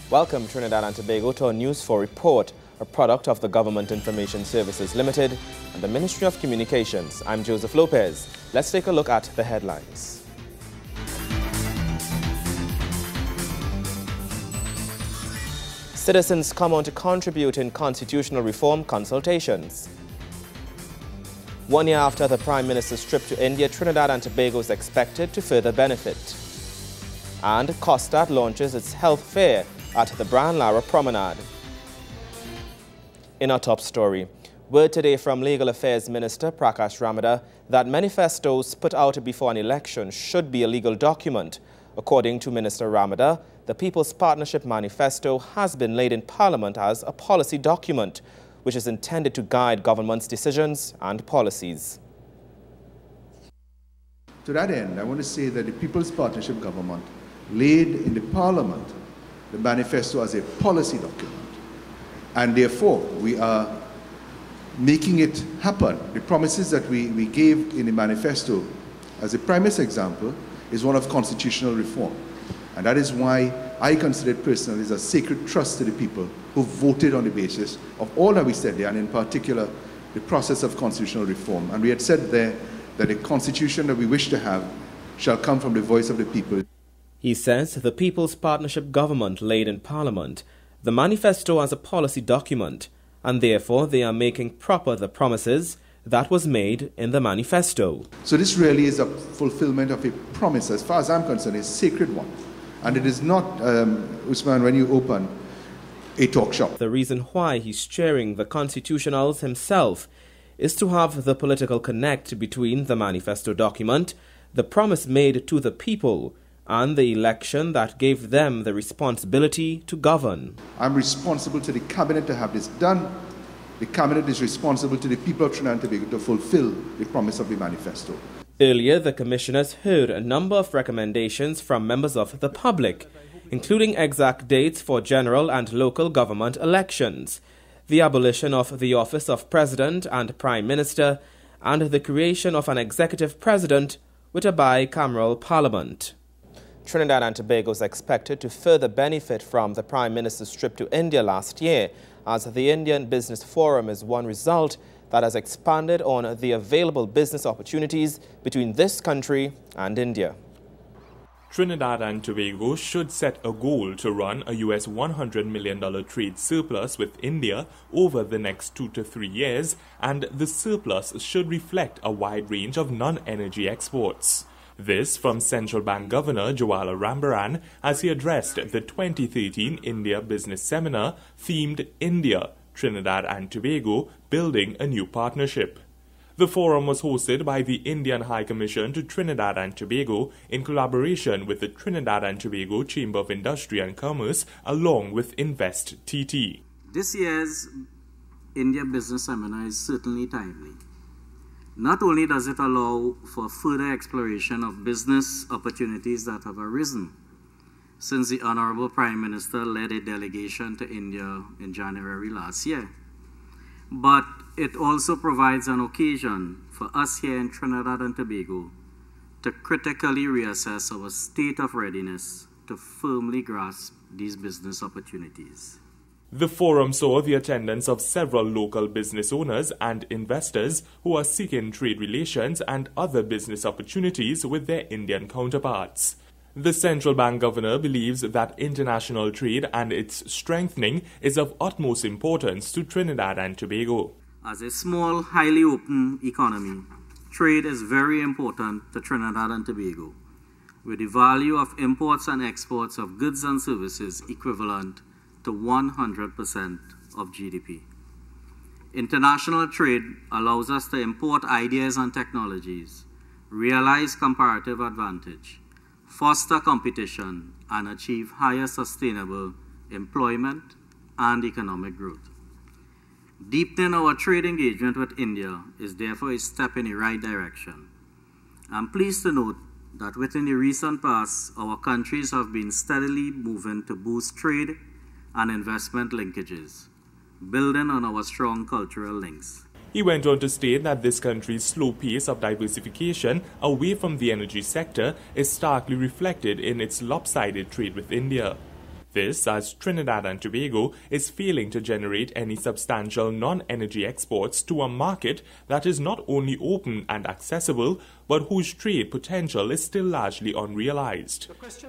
Welcome, Trinidad and Tobago, to our News 4 report, a product of the Government Information Services Limited and the Ministry of Communications. I'm Joseph Lopez. Let's take a look at the headlines. Citizens come on to contribute in constitutional reform consultations. 1 year after the Prime Minister's trip to India, Trinidad and Tobago is expected to further benefit. And COSTAT launches its health fair at the Brand Lara Promenade. In our top story, word today from Legal Affairs Minister Prakash Ramada that manifestos put out before an election should be a legal document. According to Minister Ramada, the People's Partnership Manifesto has been laid in Parliament as a policy document, which is intended to guide government's decisions and policies. To that end, I want to say that the People's Partnership Government laid in the Parliament the manifesto as a policy document, and therefore we are making it happen. The promises that we gave in the manifesto, as a premise example, is one of constitutional reform, and that is why I consider it personally as a sacred trust to the people who voted on the basis of all that we said there, and in particular the process of constitutional reform. And we had said there that the constitution that we wish to have shall come from the voice of the people. He says the People's Partnership Government laid in Parliament the manifesto as a policy document, and therefore they are making proper the promises that was made in the manifesto. So this really is a fulfillment of a promise, as far as I'm concerned, a sacred one. And it is not, Usman, when you open a talk shop. The reason why he's chairing the constitutionals himself is to have the political connect between the manifesto document, the promise made to the people, and the election that gave them the responsibility to govern. I'm responsible to the Cabinet to have this done. The Cabinet is responsible to the people of Trinidad and Tobago to fulfill the promise of the manifesto. Earlier, the commissioners heard a number of recommendations from members of the public, including exact dates for general and local government elections, the abolition of the office of President and Prime Minister, and the creation of an executive president with a bicameral parliament. Trinidad and Tobago is expected to further benefit from the Prime Minister's trip to India last year, as the Indian Business Forum is one result that has expanded on the available business opportunities between this country and India. Trinidad and Tobago should set a goal to run a US $100 million trade surplus with India over the next 2 to 3 years, and the surplus should reflect a wide range of non-energy exports. This from Central Bank Governor Jawala Rambaran as he addressed the 2013 India Business Seminar themed India, Trinidad and Tobago, Building a New Partnership. The forum was hosted by the Indian High Commission to Trinidad and Tobago in collaboration with the Trinidad and Tobago Chamber of Industry and Commerce along with Invest TT. This year's India Business Seminar is certainly timely. Not only does it allow for further exploration of business opportunities that have arisen since the Honorable Prime Minister led a delegation to India in January last year, but it also provides an occasion for us here in Trinidad and Tobago to critically reassess our state of readiness to firmly grasp these business opportunities. The forum saw the attendance of several local business owners and investors who are seeking trade relations and other business opportunities with their Indian counterparts. The central bank governor believes that international trade and its strengthening is of utmost importance to Trinidad and Tobago. As a small, highly open economy, trade is very important to Trinidad and Tobago, with the value of imports and exports of goods and services equivalent to 100% of GDP. International trade allows us to import ideas and technologies, realize comparative advantage, foster competition, and achieve higher sustainable employment and economic growth. Deepening our trade engagement with India is therefore a step in the right direction. I'm pleased to note that within the recent past, our countries have been steadily moving to boost trade and investment linkages, building on our strong cultural links. He went on to state that this country's slow pace of diversification away from the energy sector is starkly reflected in its lopsided trade with India. This as Trinidad and Tobago is failing to generate any substantial non-energy exports to a market that is not only open and accessible, but whose trade potential is still largely unrealized.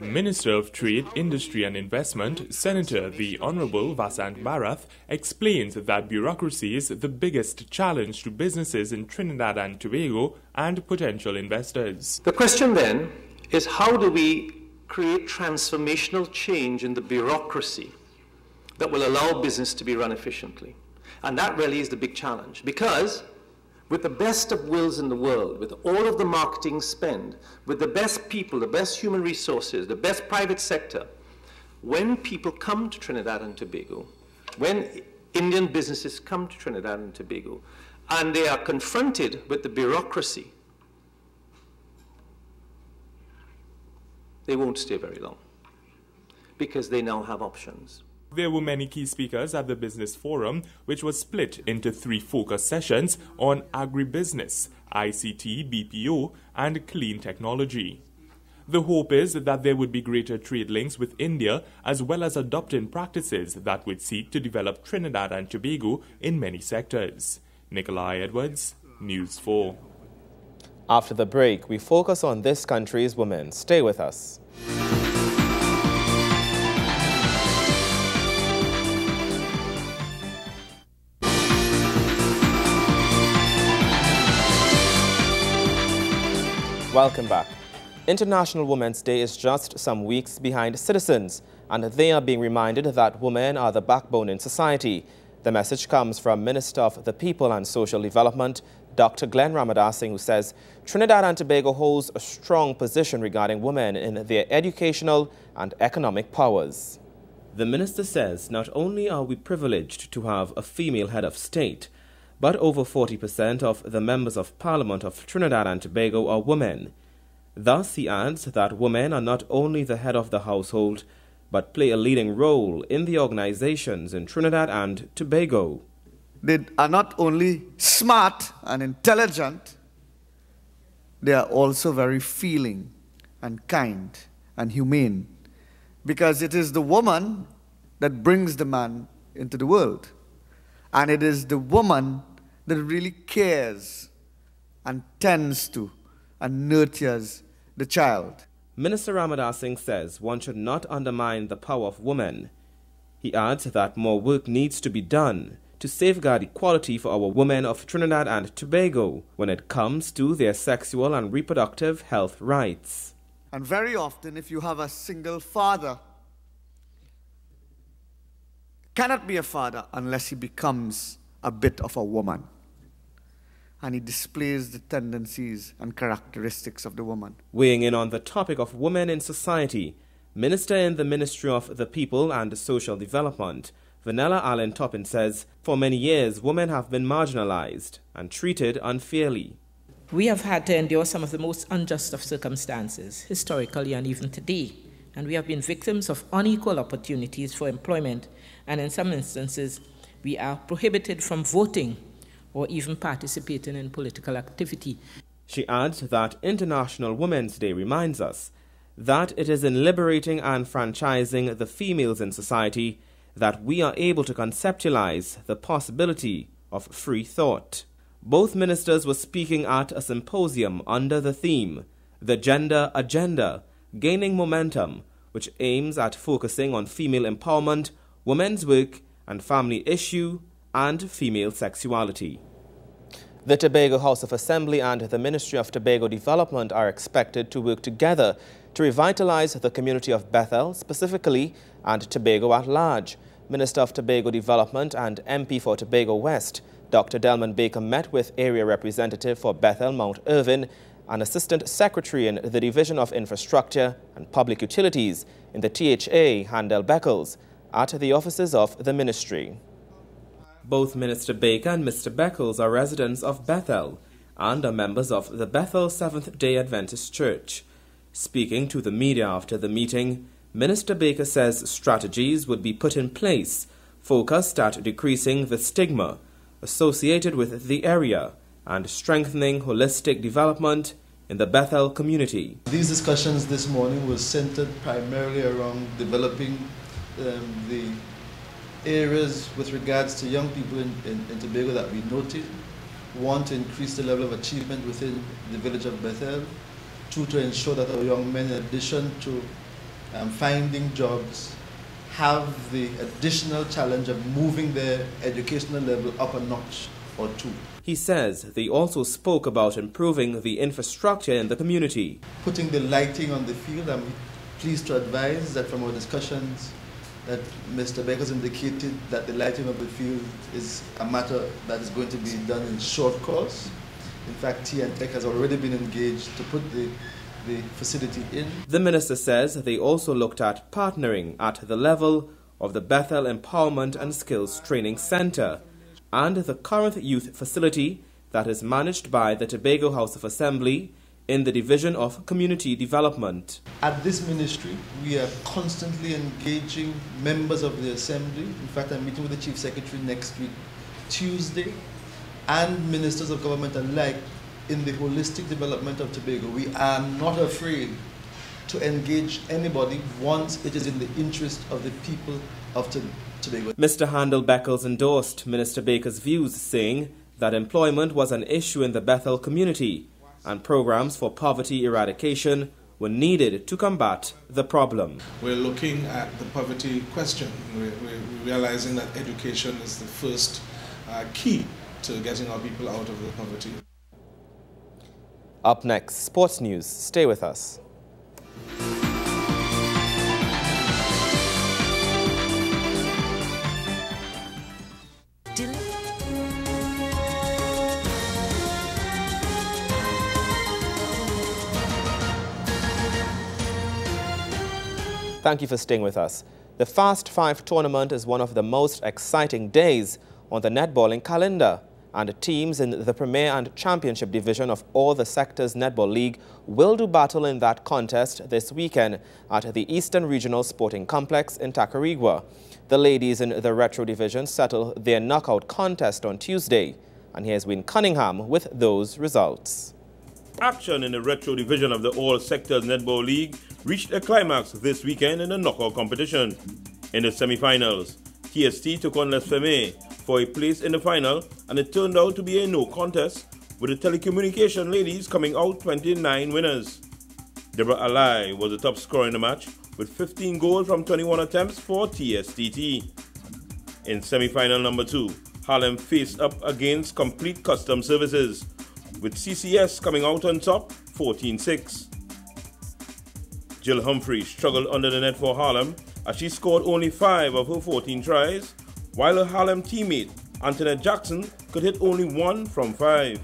Minister of Trade, Industry and Investment, Senator the Honorable Vasant Bharath, explains that bureaucracy is the biggest challenge to businesses in Trinidad and Tobago and potential investors. The question then is, how do we create transformational change in the bureaucracy that will allow business to be run efficiently? And that really is the big challenge, because with the best of wills in the world, with all of the marketing spend, with the best people, the best human resources, the best private sector, when people come to Trinidad and Tobago, when Indian businesses come to Trinidad and Tobago, and they are confronted with the bureaucracy, they won't stay very long, because they now have options. There were many key speakers at the Business Forum, which was split into 3 focus sessions on agribusiness, ICT, BPO, and clean technology. The hope is that there would be greater trade links with India, as well as adopting practices that would seek to develop Trinidad and Tobago in many sectors. Nikolai Edwards, News 4. After the break, we focus on this country's women. Stay with us. Welcome back. International Women's Day is just some weeks behind citizens, and they are being reminded that women are the backbone in society. The message comes from Minister of the People and Social Development, Dr. Glenn Ramadasing, who says Trinidad and Tobago holds a strong position regarding women in their educational and economic powers. The minister says not only are we privileged to have a female head of state, but over 40% of the members of Parliament of Trinidad and Tobago are women. Thus, he adds that women are not only the head of the household, but play a leading role in the organizations in Trinidad and Tobago. They are not only smart and intelligent, they are also very feeling and kind and humane, because it is the woman that brings the man into the world. And it is the woman that really cares and tends to and nurtures the child. Minister Ramadasing says one should not undermine the power of women. He adds that more work needs to be done to safeguard equality for our women of Trinidad and Tobago when it comes to their sexual and reproductive health rights. And very often, if you have a single father, cannot be a father unless he becomes a bit of a woman, and he displays the tendencies and characteristics of the woman. Weighing in on the topic of women in society, Minister in the Ministry of the People and Social Development, Vanilla Allen Toppin, says for many years women have been marginalized and treated unfairly. We have had to endure some of the most unjust of circumstances, historically and even today, and we have been victims of unequal opportunities for employment, and in some instances we are prohibited from voting or even participating in political activity. She adds that International Women's Day reminds us that it is in liberating and franchising the females in society that we are able to conceptualize the possibility of free thought. Both ministers were speaking at a symposium under the theme, The Gender Agenda, Gaining Momentum, which aims at focusing on female empowerment, women's work and family issue, and female sexuality. The Tobago House of Assembly and the Ministry of Tobago Development are expected to work together to revitalize the community of Bethel specifically and Tobago at large. Minister of Tobago Development and MP for Tobago West, Dr. Delman Baker, met with Area Representative for Bethel Mount Irvin and Assistant Secretary in the Division of Infrastructure and Public Utilities in the THA, Handel Beckles, at the offices of the ministry. Both Minister Baker and Mr. Beckles are residents of Bethel and are members of the Bethel Seventh-day Adventist Church. Speaking to the media after the meeting, Minister Baker says strategies would be put in place focused at decreasing the stigma associated with the area and strengthening holistic development in the Bethel community. These discussions this morning were centered primarily around developing the areas with regards to young people in Tobago that we noted. One, to increase the level of achievement within the village of Bethel. Two, to ensure that our young men, in addition to finding jobs, have the additional challenge of moving their educational level up a notch or two. He says they also spoke about improving the infrastructure in the community. Putting the lighting on the field, I'm pleased to advise that from our discussions that Mr. Becker's indicated that the lighting of the field is a matter that is going to be done in short course. In fact, T&Tech has already been engaged to put the facility in. The minister says they also looked at partnering at the level of the Bethel Empowerment and Skills Training Center and the current youth facility that is managed by the Tobago House of Assembly in the Division of Community Development. At this ministry, we are constantly engaging members of the Assembly. In fact, I'm meeting with the Chief Secretary next week, Tuesday, and ministers of government alike in the holistic development of Tobago. We are not afraid to engage anybody once it is in the interest of the people of Tobago. Mr. Handel Beckles endorsed Minister Baker's views, saying that employment was an issue in the Bethel community and programs for poverty eradication were needed to combat the problem. We're looking at the poverty question. We're realizing that education is the first key to getting our people out of the poverty. Up next, sports news. Stay with us. Thank you for staying with us. The Fast 5 tournament is one of the most exciting days on the netballing calendar, and teams in the Premier and Championship division of all the sectors Netball League will do battle in that contest this weekend at the Eastern Regional Sporting Complex in Tacarigua. The ladies in the Retro division settled their knockout contest on Tuesday, and here's Wayne Cunningham with those results. Action in the Retro division of the All Sectors Netball League reached a climax this weekend in the knockout competition. In the semi-finals, TST took on Les Femmes for a place in the final, and it turned out to be a no contest, with the telecommunication ladies coming out 29 winners. Deborah Alai was the top scorer in the match, with 15 goals from 21 attempts for TSTT. In semi-final number 2, Harlem faced up against Complete Custom Services, with CCS coming out on top 14-6. Jill Humphrey struggled under the net for Harlem as she scored only 5 of her 14 tries, while her Harlem teammate Antoinette Jackson could hit only 1 from 5.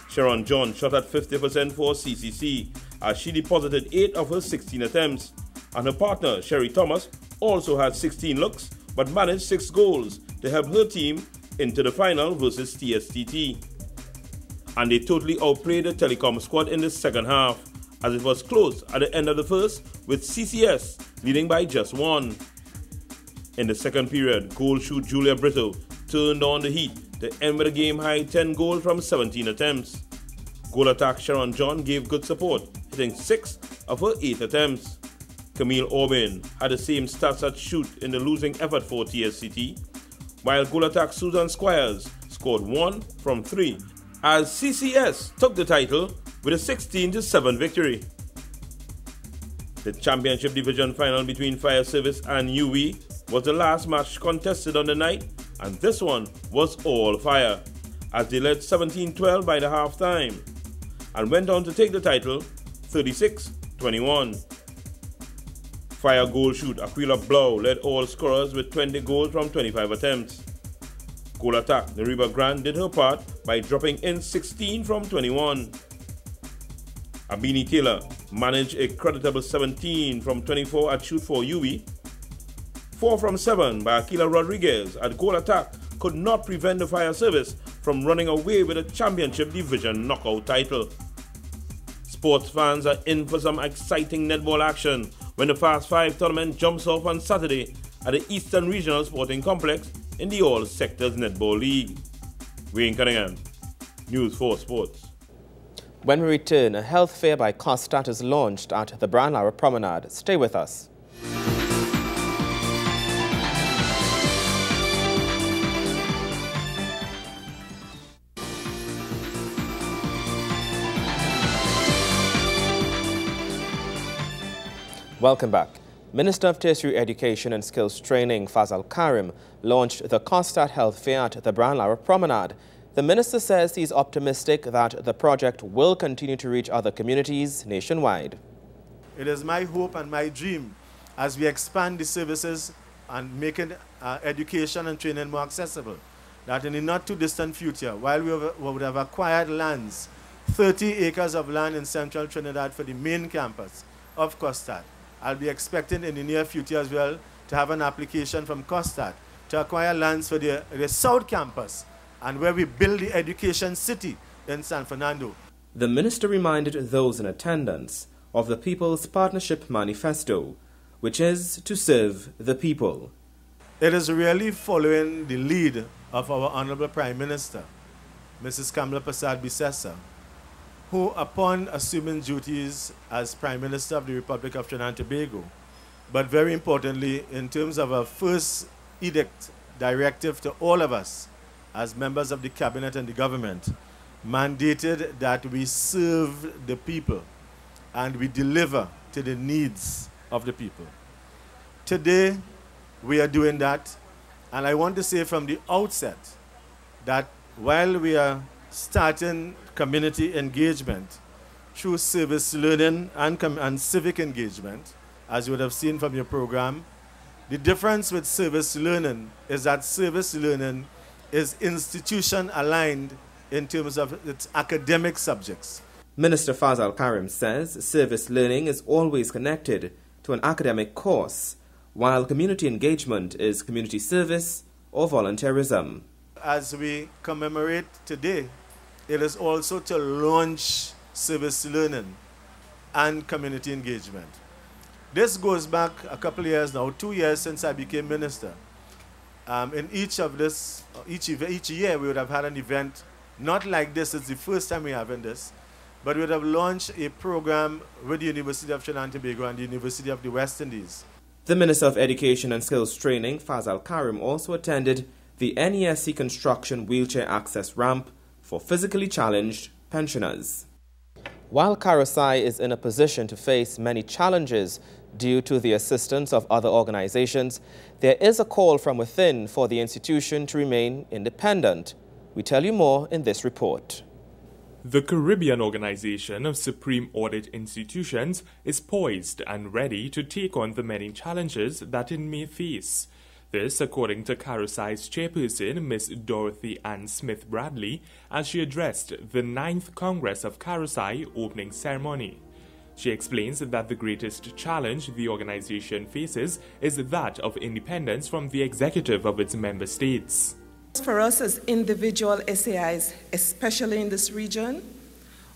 Sharon John shot at 50% for CCC as she deposited 8 of her 16 attempts, and her partner Sherry Thomas also had 16 looks but managed 6 goals to help her team into the final versus TSTT. And they totally outplayed the Telecom squad in the second half, as it was close at the end of the first, with CCS leading by just 1. In the second period, goal shoot Julia Brito turned on the heat to end with a game-high 10 goals from 17 attempts. Goal attack Sharon John gave good support, hitting 6 of her 8 attempts. Camille Aubin had the same stats at shoot in the losing effort for TSCT, while goal attack Susan Squires scored 1 from 3, as CCS took the title with a 16-7 victory. The championship division final between Fire Service and UV was the last match contested on the night, and this one was all fire, as they led 17-12 by the half-time, and went on to take the title 36-21. Fire goal shoot Aquila Blau led all scorers with 20 goals from 25 attempts. Goal attack Nariba Grant did her part by dropping in 16 from 21. Abini Taylor managed a creditable 17 from 24 at shoot for UV. 4 from 7 by Aquila Rodriguez at goal attack could not prevent the Fire Service from running away with a championship division knockout title. Sports fans are in for some exciting netball action when the Fast 5 tournament jumps off on Saturday at the Eastern Regional Sporting Complex in the All Sectors Netball League. Wayne Cunningham, News 4 Sports. When we return, a health fair by Costat is launched at the Brandlara Promenade. Stay with us. Welcome back. Minister of Tertiary Education and Skills Training, Fazal Karim, launched the COSTAT Health Fair at the Brian Lara Promenade. The minister says he's optimistic that the project will continue to reach other communities nationwide. It is my hope and my dream as we expand the services and make education and training more accessible, that in the not too distant future, while we would have acquired lands, 30 acres of land in central Trinidad for the main campus of COSTAT, I'll be expecting in the near future as well to have an application from COSTAT to acquire lands for the South Campus and where we build the education city in San Fernando. The minister reminded those in attendance of the People's Partnership Manifesto, which is to serve the people. It is really following the lead of our Honorable Prime Minister, Mrs. Kamala Persad-Bissessar, who, upon assuming duties as Prime Minister of the Republic of Trinidad and Tobago, but very importantly, in terms of our first edict directive to all of us as members of the cabinet and the government, mandated that we serve the people and we deliver to the needs of the people. Today, we are doing that, and I want to say from the outset that while we are starting community engagement through service learning and civic engagement, as you would have seen from your program, the difference with service learning is that service learning is institution aligned in terms of its academic subjects. Minister Fazal Karim says service learning is always connected to an academic course, while community engagement is community service or volunteerism. As we commemorate today, it is also to launch service learning and community engagement. This goes back a couple of years now, 2 years since I became minister. In each year we would have had an event, not like this, it's the first time we're having this, but we would have launched a program with the University of Trinidad and Tobago and the University of the West Indies. The Minister of Education and Skills Training, Fazal Karim, also attended the NESC construction wheelchair access ramp for physically challenged pensioners. While Karasai is in a position to face many challenges due to the assistance of other organizations, there is a call from within for the institution to remain independent. We tell you more in this report. The Caribbean Organization of Supreme Audit Institutions is poised and ready to take on the many challenges that it may face. This, according to Karasai's chairperson, Ms. Dorothy Ann Smith Bradley, as she addressed the 9th Congress of Karasai opening ceremony. She explains that the greatest challenge the organization faces is that of independence from the executive of its member states. For us as individual SAIs, especially in this region,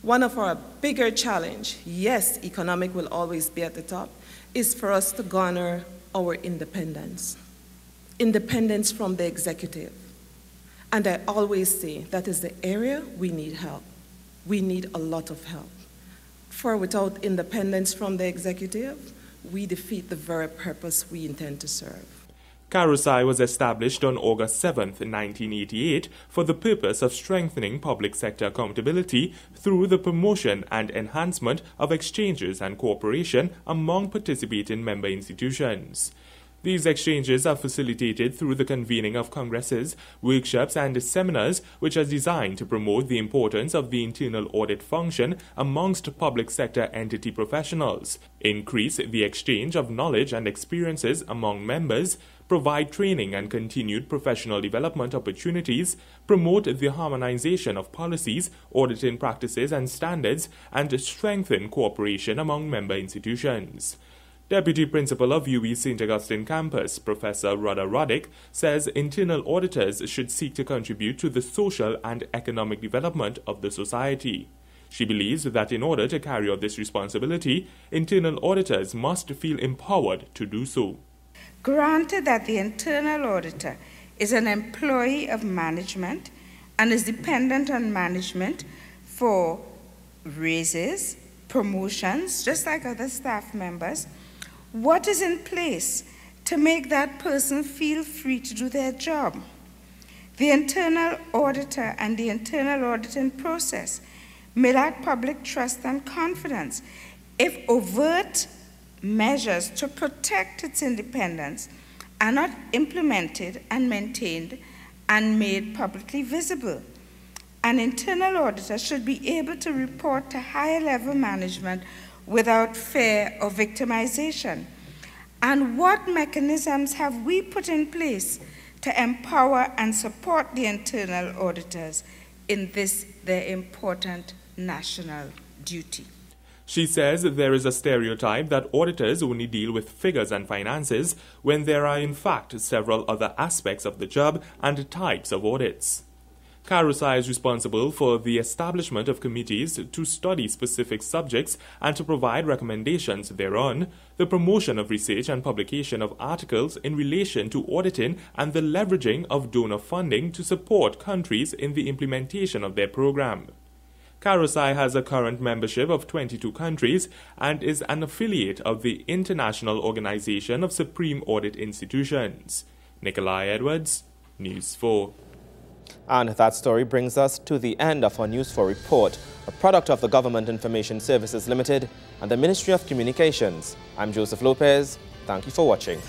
one of our bigger challenge, yes, economic will always be at the top, is for us to garner our independence. Independence from the executive. And I always say that is the area we need help. We need a lot of help. For without independence from the executive, we defeat the very purpose we intend to serve. Karasai was established on August 7, 1988, for the purpose of strengthening public sector accountability through the promotion and enhancement of exchanges and cooperation among participating member institutions. These exchanges are facilitated through the convening of congresses, workshops and seminars which are designed to promote the importance of the internal audit function amongst public sector entity professionals, increase the exchange of knowledge and experiences among members, provide training and continued professional development opportunities, promote the harmonization of policies, auditing practices and standards, and strengthen cooperation among member institutions. Deputy Principal of UWI St. Augustine Campus, Professor Rhoda Roddick, says internal auditors should seek to contribute to the social and economic development of the society. She believes that in order to carry out this responsibility, internal auditors must feel empowered to do so. Granted that the internal auditor is an employee of management and is dependent on management for raises, promotions, just like other staff members, what is in place to make that person feel free to do their job? The internal auditor and the internal auditing process may lack public trust and confidence if overt measures to protect its independence are not implemented and maintained and made publicly visible. An internal auditor should be able to report to higher level management without fear of victimization. And what mechanisms have we put in place to empower and support the internal auditors in this, their important national duty? She says there is a stereotype that auditors only deal with figures and finances when there are in fact several other aspects of the job and types of audits. Karusai is responsible for the establishment of committees to study specific subjects and to provide recommendations thereon, the promotion of research and publication of articles in relation to auditing and the leveraging of donor funding to support countries in the implementation of their program. Karusai has a current membership of 22 countries and is an affiliate of the International Organization of Supreme Audit Institutions. Nikolai Edwards, News 4. And that story brings us to the end of our News 4 report, a product of the Government Information Services Limited and the Ministry of Communications. I'm Joseph Lopez. Thank you for watching.